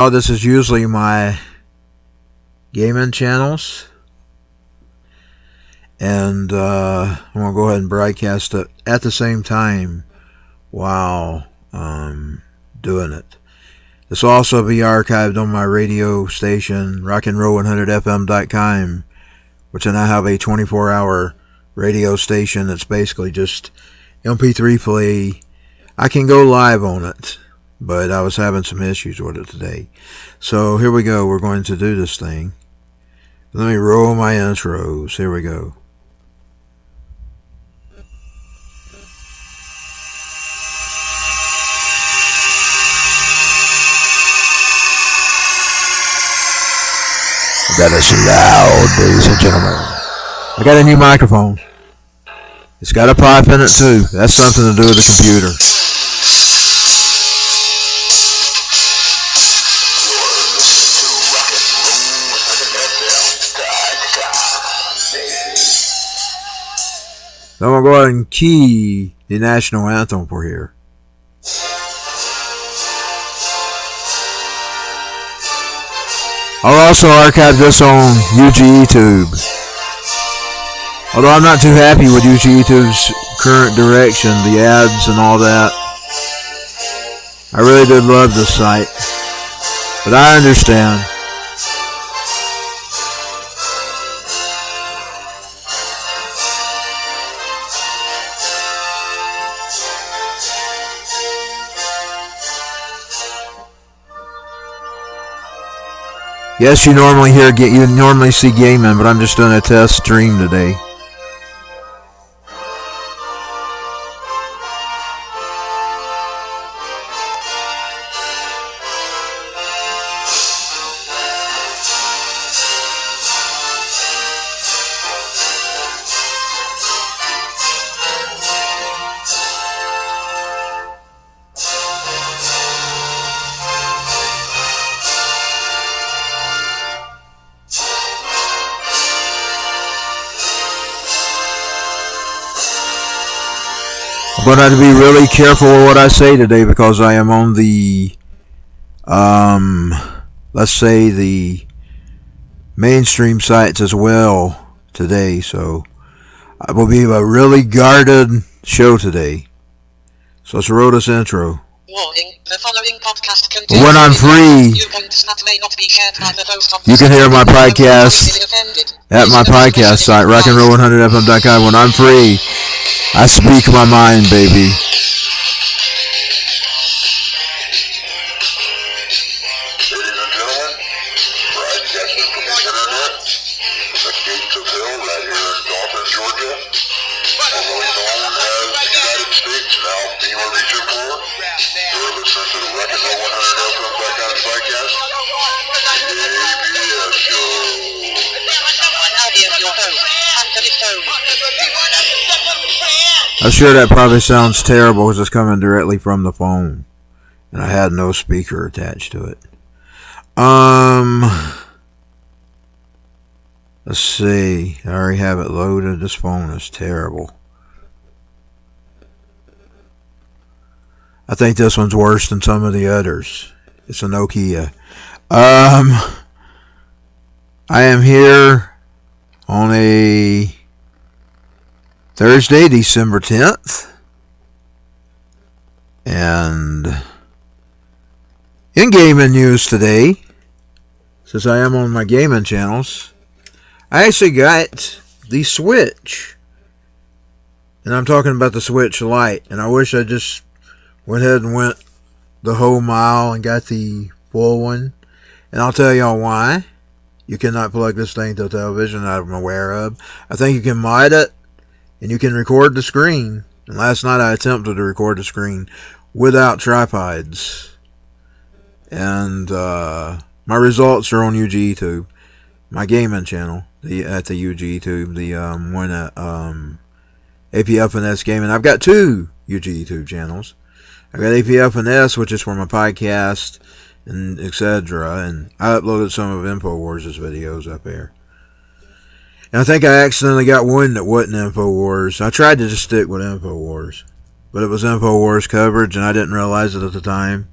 Oh, this is usually my gaming channels. And I'm going to go ahead and broadcast it at the same time while doing it. This will also be archived on my radio station, rockandroll100fm.com, which I now have a 24-hour radio station that's basically just MP3 play. I can go live on it, but I was having some issues with it today. So here we go. We're going to do this thing. Let me roll my intros. Here we go. That is loud, ladies and gentlemen. I got a new microphone. It's got a pipe in it too. That's something to do with the computer. So I'm going to go ahead and key the national anthem for here. I'll also archive this on YouTube. Although I'm not too happy with YouTube's current direction, the ads and all that. I really did love this site, but I understand. Yes, you normally see gaming, but I'm just doing a test stream today. I'm going to have to be really careful with what I say today because I am on the, let's say the mainstream sites as well today. So it will be a really guarded show today. So let's roll this intro. Warning, the following podcast contains when I'm free, you can hear my podcast at my podcast site, rockandroll100fm.com. When I'm free, I speak my mind, baby. Ladies and gentlemen, broadcasting from the internet, the gates of hell right here in Dawson, Georgia, formerly known as the United States, now FEMA Region 4. You're listening to the Rock and Roll 100fm.com podcast, the ABS show. I'm sure that probably sounds terrible because it's coming directly from the phone, and I had no speaker attached to it. Let's see. I already have it loaded. This phone is terrible. I think this one's worse than some of the others. It's a Nokia. I am here on a Thursday, December 10th. And in gaming news today, since I am on my gaming channels, I actually got the Switch. And I'm talking about the Switch Lite. And I wish I just went ahead and went the whole mile and got the full one. And I'll tell y'all why. You cannot plug this thing to a television that I'm aware of. I think you can mod it, and you can record the screen. And last night I attempted to record the screen without tripods. And my results are on YouTube, my gaming channel, at the YouTube, the one at apfns gaming. I've got two YouTube channels. I've got apfns, which is for my podcast and etc. And I uploaded some of InfoWars' videos up there. And I think I accidentally got one that wasn't InfoWars. I tried to just stick with InfoWars, but it was InfoWars coverage, and I didn't realize it at the time.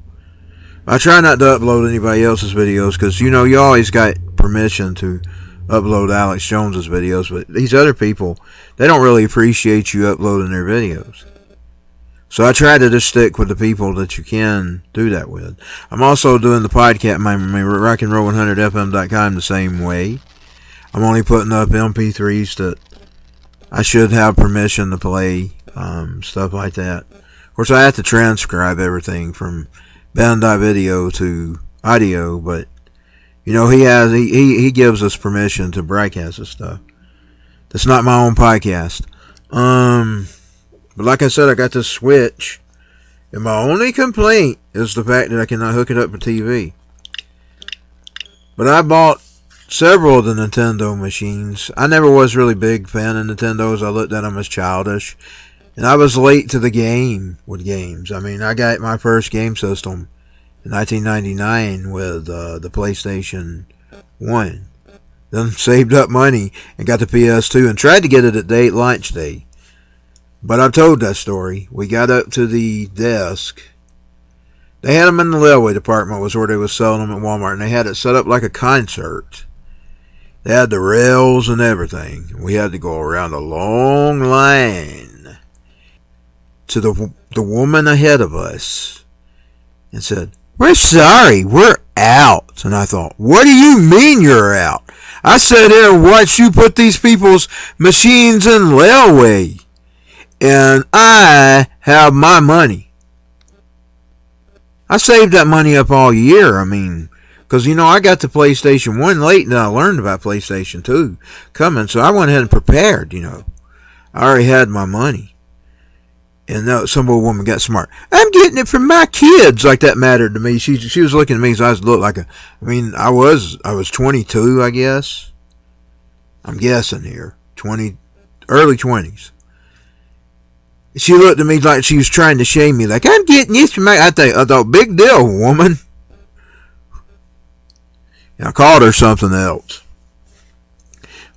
I try not to upload anybody else's videos because, you know, you always got permission to upload Alex Jones's videos, but these other people, they don't really appreciate you uploading their videos. So I try to just stick with the people that you can do that with. I'm also doing the podcast, my rockandroll100fm.com the same way. I'm only putting up MP3s that I should have permission to play, stuff like that. Of course, I have to transcribe everything from band.video to audio, but you know, he gives us permission to broadcast this stuff. That's not my own podcast. But like I said, I got this Switch, and my only complaint is the fact that I cannot hook it up to TV. But I bought several of the Nintendo machines. I never was really big fan of Nintendos. I looked at them as childish. And I was late to the game with games. I mean, I got my first game system in 1999 with the PlayStation 1. Then saved up money and got the PS2 and tried to get it at launch day. But I've told that story. We got up to the desk. They had them in the railway department, was where they was selling them at Walmart, and they had it set up like a concert. They had the rails and everything. We had to go around a long line to the woman ahead of us and said, "We're sorry, we're out." And I thought, what do you mean you're out? I sat here and watched you put these people's machines in railway, and I have my money. I saved that money up all year. I mean, because, you know, I got the PlayStation 1 late, and I learned about PlayStation 2 coming, so I went ahead and prepared, you know. I already had my money. And some old woman got smart. "I'm getting it for my kids." Like that mattered to me. She was looking at me as I looked like I was 22, I guess. I'm guessing here. Early 20s. She looked at me like she was trying to shame me. Like, "I'm getting this for my..." I thought, big deal, woman. And I called her something else.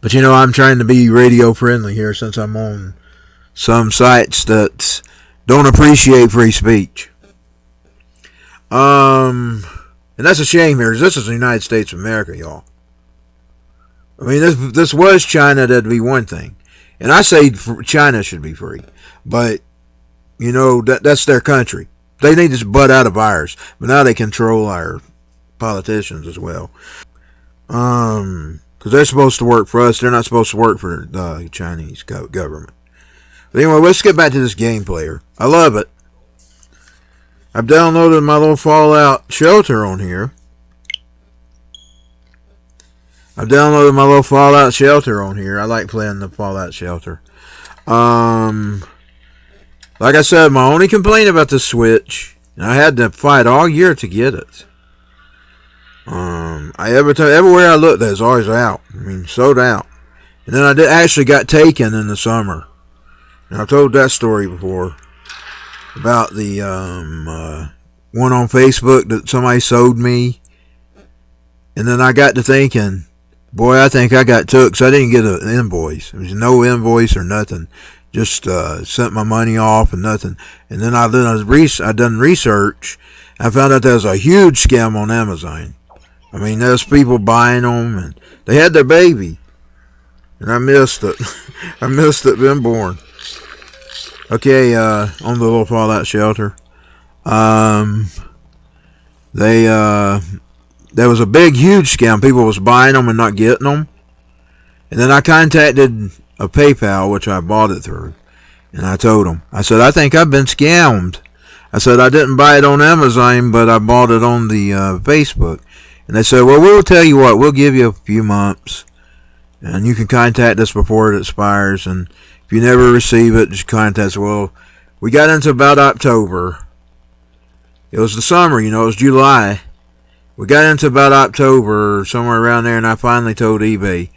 But, you know, I'm trying to be radio friendly here since I'm on some sites that don't appreciate free speech. And that's a shame here, because this is the United States of America, y'all. I mean, this was China, that'd be one thing. And I say China should be free. But, you know, that's their country. They need to butt out of ours. But now they control our politicians as well. Because they're supposed to work for us. They're not supposed to work for the Chinese government. But anyway, let's get back to this game player. I love it. I've downloaded my little Fallout shelter on here. I like playing the Fallout shelter. Like I said, my only complaint about the Switch, and I had to fight all year to get it. Everywhere I looked, there's always out. I mean, sold out. And then I actually got taken in the summer. And I've told that story before about the one on Facebook that somebody sold me. And then I got to thinking, boy, I think I got took, so I didn't get an invoice. There was no invoice or nothing. Just sent my money off and nothing. And then I done research. I found out there was a huge scam on Amazon. I mean, there's people buying them, and they had their baby. And I missed it. I missed it being born. Okay, on the little Fallout shelter. There was a big, huge scam. People was buying them and not getting them. And then I contacted a PayPal, which I bought it through. And I told them, I said, "I think I've been scammed." I said, "I didn't buy it on Amazon, but I bought it on the Facebook." And they said, "Well, we'll tell you what, we'll give you a few months. And you can contact us before it expires. And if you never receive it, just contact us." Well, we got into about October. It was the summer, you know, it was July. We got into about October, somewhere around there, and I finally told eBay.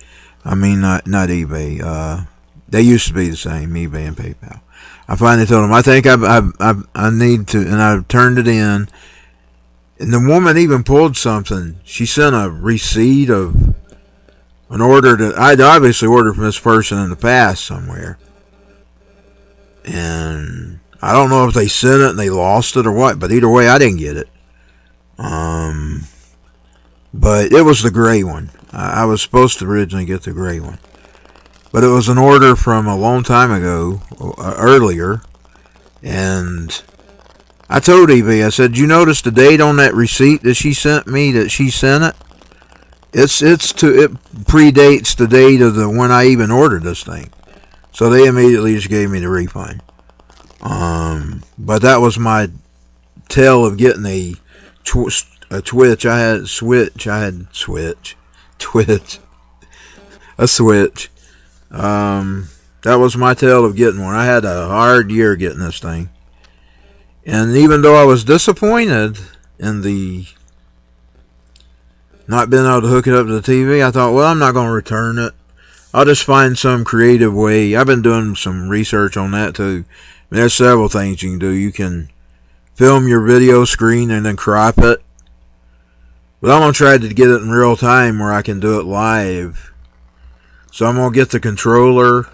I mean, not eBay. They used to be the same, eBay and PayPal. I finally told them, I think I need to, and I turned it in. And the woman even pulled something. She sent a receipt of an order that I'd obviously ordered from this person in the past somewhere. And I don't know if they sent it and they lost it or what, but either way, I didn't get it. But it was the gray one. I was supposed to originally get the gray one. But it was an order from a long time ago, earlier. And I told eBay, I said, you notice the date on that receipt that she sent me, that she sent it? It predates the date of the when I even ordered this thing. So they immediately just gave me the refund. But that was my tale of getting a Twitch. A Switch. A Switch. That was my tale of getting one. I had a hard year getting this thing. And even though I was disappointed in the not being able to hook it up to the TV, I thought, well, I'm not going to return it. I'll just find some creative way. I've been doing some research on that too. There's several things you can do. You can film your video screen and then crop it. But I'm going to try to get it in real time where I can do it live. So I'm going to get the controller.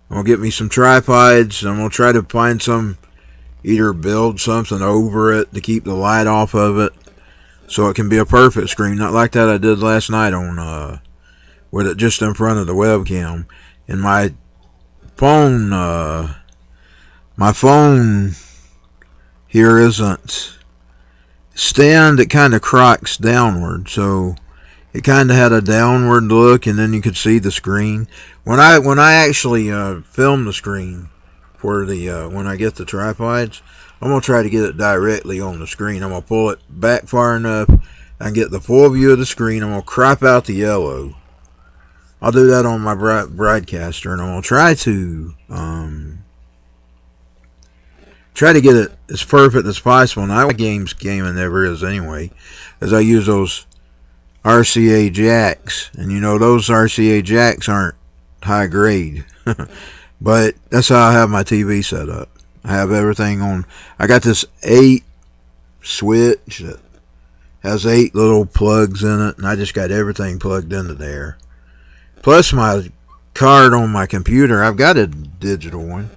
I'm going to get me some tripods. I'm going to try to find some, either build something over it to keep the light off of it. So it can be a perfect screen. Not like that I did last night on, with it just in front of the webcam. And my phone here isn't stand, it kind of crocks downward, so it kind of had a downward look, and then you could see the screen. When I actually film the screen for the when I get the tripods, I'm gonna try to get it directly on the screen. I'm gonna pull it back far enough and get the full view of the screen. I'm gonna crop out the yellow. I'll do that on my broadcaster, and I'm gonna try to get it as perfect as possible. And I like gaming never is anyway, as I use those RCA jacks, and you know those RCA jacks aren't high grade, but that's how I have my TV set up. I have everything on. I got this 8 switch that has 8 little plugs in it, and I just got everything plugged into there. Plus my card on my computer, I've got a digital one.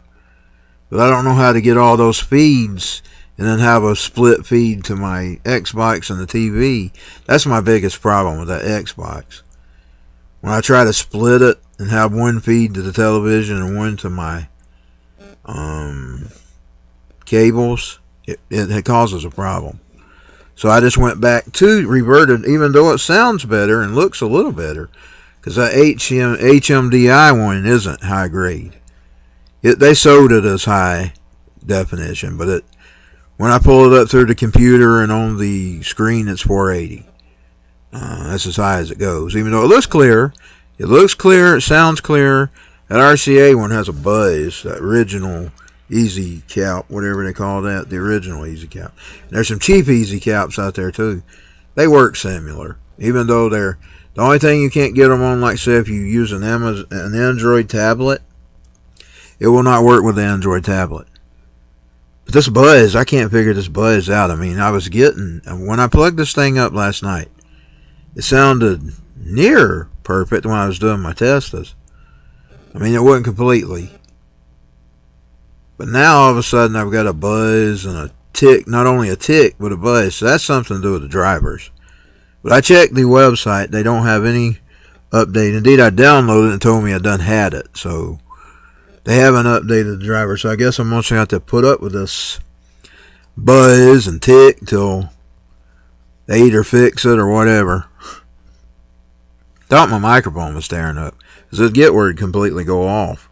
But I don't know how to get all those feeds and then have a split feed to my Xbox and the TV. That's my biggest problem with that Xbox. When I try to split it and have one feed to the television and one to my cables, it causes a problem. So I just went back to reverted, even though it sounds better and looks a little better, because that HMDI one isn't high grade. They sold it as high definition, but when I pull it up through the computer and on the screen, it's 480. That's as high as it goes. Even though it looks clear, it sounds clear. That RCA one has a buzz, that original Easy Cap, whatever they call that, the original Easy Cap. And there's some cheap Easy Caps out there too. They work similar, even though they're the only thing you can't get them on. Like say if you use an Android tablet, it will not work with the Android tablet. But this buzz, I can't figure this buzz out. I mean, when I plugged this thing up last night, it sounded near perfect when I was doing my tests. I mean, it wasn't completely. But now all of a sudden I've got a buzz and a tick, not only a tick, but a buzz. So that's something to do with the drivers. But I checked the website. They don't have any update. Indeed, I downloaded it and told me I done had it. So they haven't updated the driver, so I guess I'm going to have to put up with this buzz and tick till they either fix it or whatever. Thought my microphone was tearing up, because it'd get where it'd completely go off.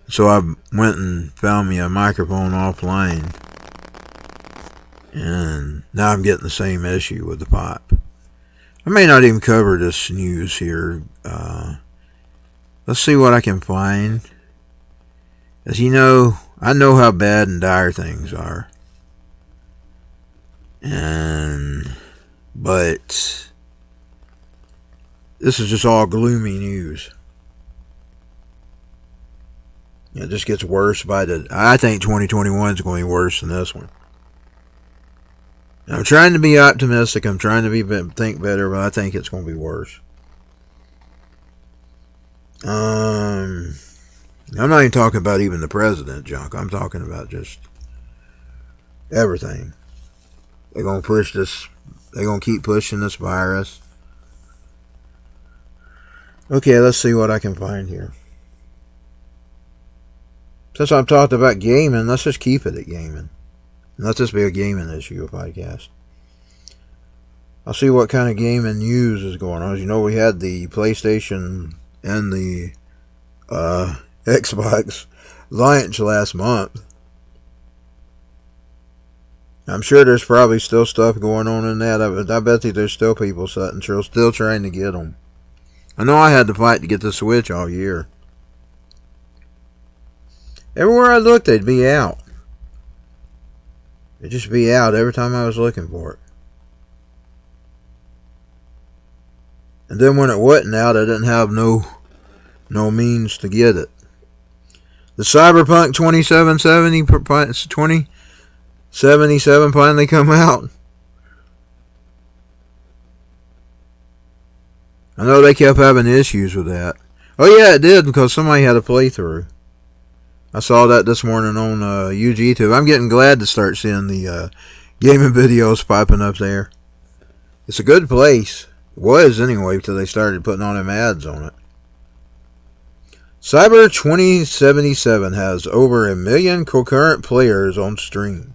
So I went and found me a microphone offline, and now I'm getting the same issue with the pop. I may not even cover this news here. Let's see what I can find. As you know, I know how bad and dire things are. But this is just all gloomy news. It just gets worse I think 2021 is going to be worse than this one. I'm trying to be optimistic. I'm trying to think better, but I think it's going to be worse. I'm not even talking about even the president junk. I'm talking about just everything. They're gonna push this. They're gonna keep pushing this virus. Okay, let's see what I can find here. Since I've talked about gaming, let's just keep it at gaming. And let this be a gaming issue podcast. I'll see what kind of gaming news is going on. As you know, we had the PlayStation and the Xbox launch last month. I'm sure there's probably still stuff going on in that. I bet you there's still people still trying to get them. I know I had to fight to get the Switch all year. Everywhere I looked, they'd be out. It'd just be out every time I was looking for it. And then when it wasn't out, I didn't have no means to get it. The Cyberpunk 2077 finally come out. I know they kept having issues with that. Oh yeah, it did, because somebody had a playthrough. I saw that this morning on YouTube. I'm getting glad to start seeing the gaming videos popping up there. It's a good place. It was anyway, until they started putting on them ads on it. Cyber 2077 has over 1 million concurrent players on Steam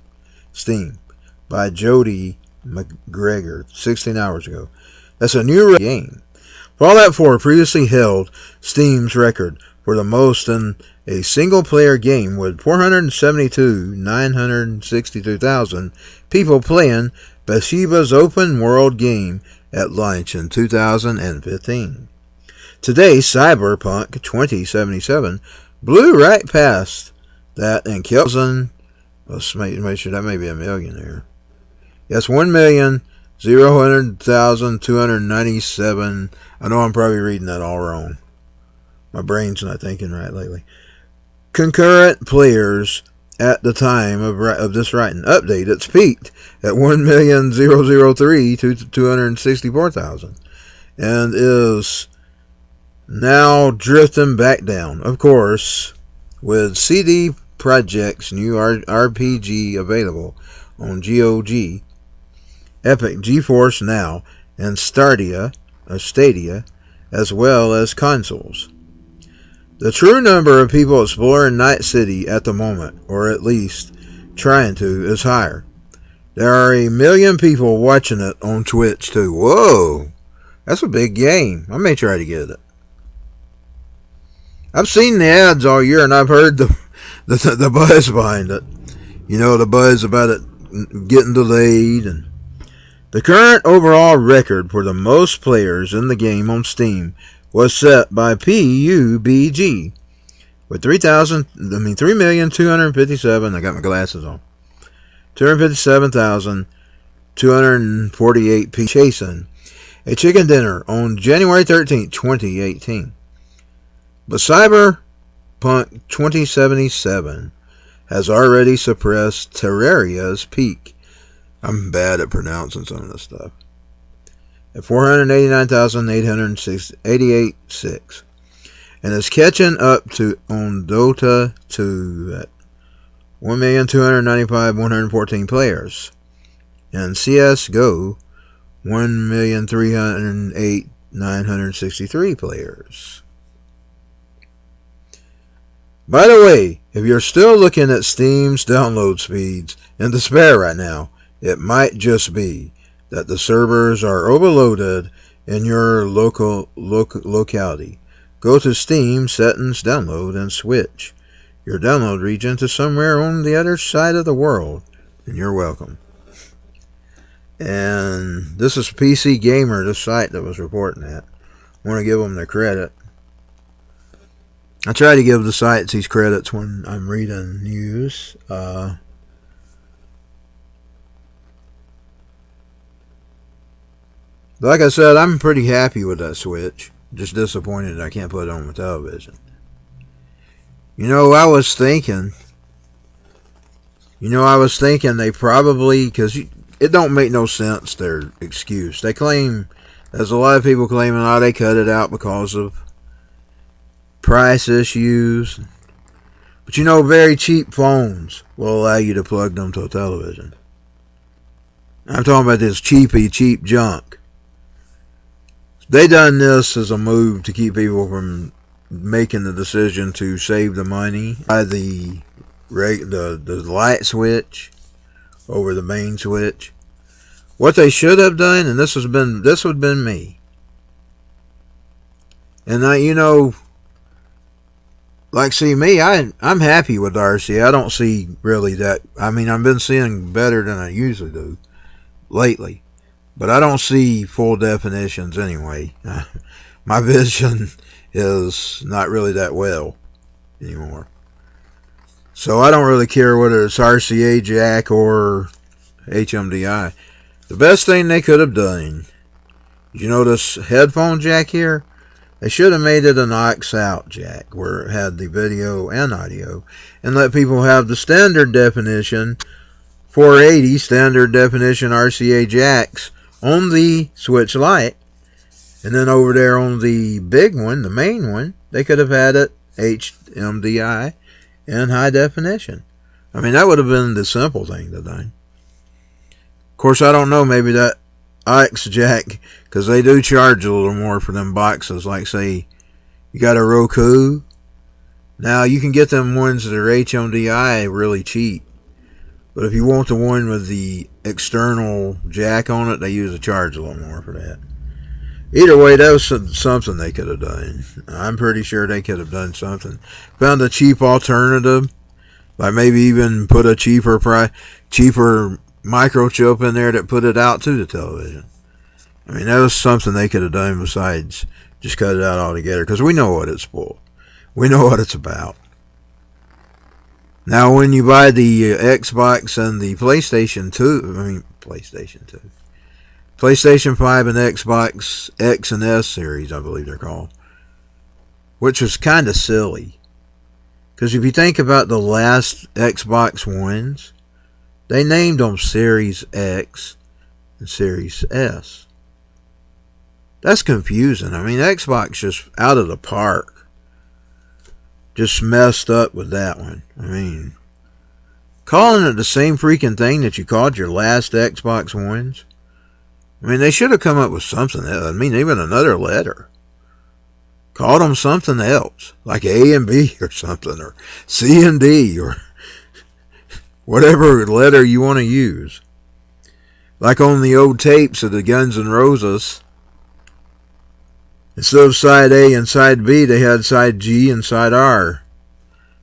by Jody McGregor 16 hours ago. That's a new game. Fallout 4 previously held Steam's record for the most in a single-player game with 472,962,000 people playing Bathsheba's open-world game at launch in 2015. Today, Cyberpunk 2077 blew right past that and kept let's make sure that may be 1 million there. Yes, 1,000,297. I know I'm probably reading that all wrong. My brain's not thinking right lately. Concurrent players at the time of this writing. Update, it's peaked at 1,003,264,000 and is now drifting back down. Of course, with CD Projekt's new RPG available on GOG, Epic, GeForce Now, and Stadia, as well as consoles. The true number of people exploring Night City at the moment, or at least trying to, is higher. There are 1 million people watching it on Twitch too. Whoa! That's a big game. I may try to get it. I've seen the ads all year, and I've heard the buzz behind it. You know, the buzz about it getting delayed. And the current overall record for the most players in the game on Steam was set by PUBG with 3,257. I got my glasses on. 257,248 people chasing a chicken dinner on January 13th, 2018. But Cyberpunk 2077 has already suppressed Terraria's peak. I'm bad at pronouncing some of this stuff. At 489,886, and is catching up to on Dota 2 at 1,295,114 players, and CS:GO 1,308,963 players. By the way, if you're still looking at Steam's download speeds in despair right now, it might just be that the servers are overloaded in your locality. Go to Steam Settings, Download, and switch your download region to somewhere on the other side of the world, and you're welcome. And this is PC Gamer, the site that was reporting that. I want to give them their credit. I try to give the sites these credits when I'm reading news. Like I said, I'm pretty happy with that Switch. Just disappointed I can't put it on my television. You know, I was thinking they probably, because it don't make no sense, their excuse. They claim, there's a lot of people claiming, they cut it out because of price issues. But you know, very cheap phones will allow you to plug them to a television. I'm talking about this cheap junk. They done this as a move to keep people from making the decision to save the money by the light switch over the main switch. What they should have done, and this would have been me. And like, see, me, I'm happy with RC. I don't see really that. I mean, I've been seeing better than I usually do lately. But I don't see full definitions anyway. My vision is not really that well anymore. So I don't really care whether it's RCA jack or HMDI. The best thing they could have done, you know this headphone jack here? They should have made it an aux out jack where it had the video and audio and let people have the standard definition 480 standard definition RCA jacks on the switch light, and then over there on the big one, the main one, they could have had it HMDI in high definition. I mean, that would have been the simple thing to do. Of course, I don't know, maybe that aux jack, because they do charge a little more for them boxes. Like, say, you got a Roku. Now, you can get them ones that are HMDI really cheap. But if you want the one with the external jack on it, they usually charge a little more for that. Either way, that was something they could have done. I'm pretty sure they could have done something. Found a cheap alternative. Like maybe even put a cheaper microchip in there that put it out to the television. I mean, that was something they could have done besides just cut it out altogether. Because we know what it's for. We know what it's about. Now, when you buy the Xbox and the PlayStation 5 and Xbox X and S series, I believe they're called, which was kind of silly. Because if you think about the last Xbox Ones, they named them Series X and Series S. That's confusing. I mean, Xbox just out of the park. Just messed up with that one. I mean, calling it the same freaking thing that you called your last Xbox Ones. I mean, they should have come up with something else. I mean, even another letter. Called them something else. Like A and B or something. Or C and D. Or whatever letter you want to use. Like on the old tapes of the Guns N' Roses. Instead of side A and side B, they had side G and side R.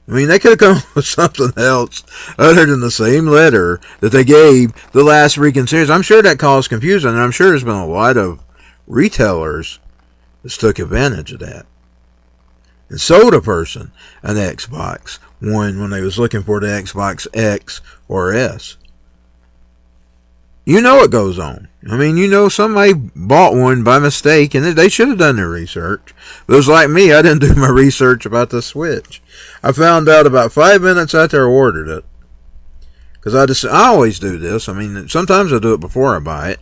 I mean, they could have come up with something else other than the same letter that they gave the last freaking series. I'm sure that caused confusion, and I'm sure there's been a lot of retailers that took advantage of that and sold a person an Xbox One when they was looking for the Xbox X or S. You know what goes on. I mean, you know somebody bought one by mistake, and they should have done their research. But it was like me. I didn't do my research about the Switch. I found out about 5 minutes after I ordered it. Because I always do this. I mean, sometimes I do it before I buy it.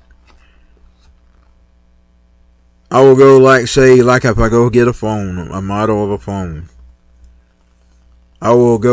I will go, say, if I go get a phone, a model of a phone. I will go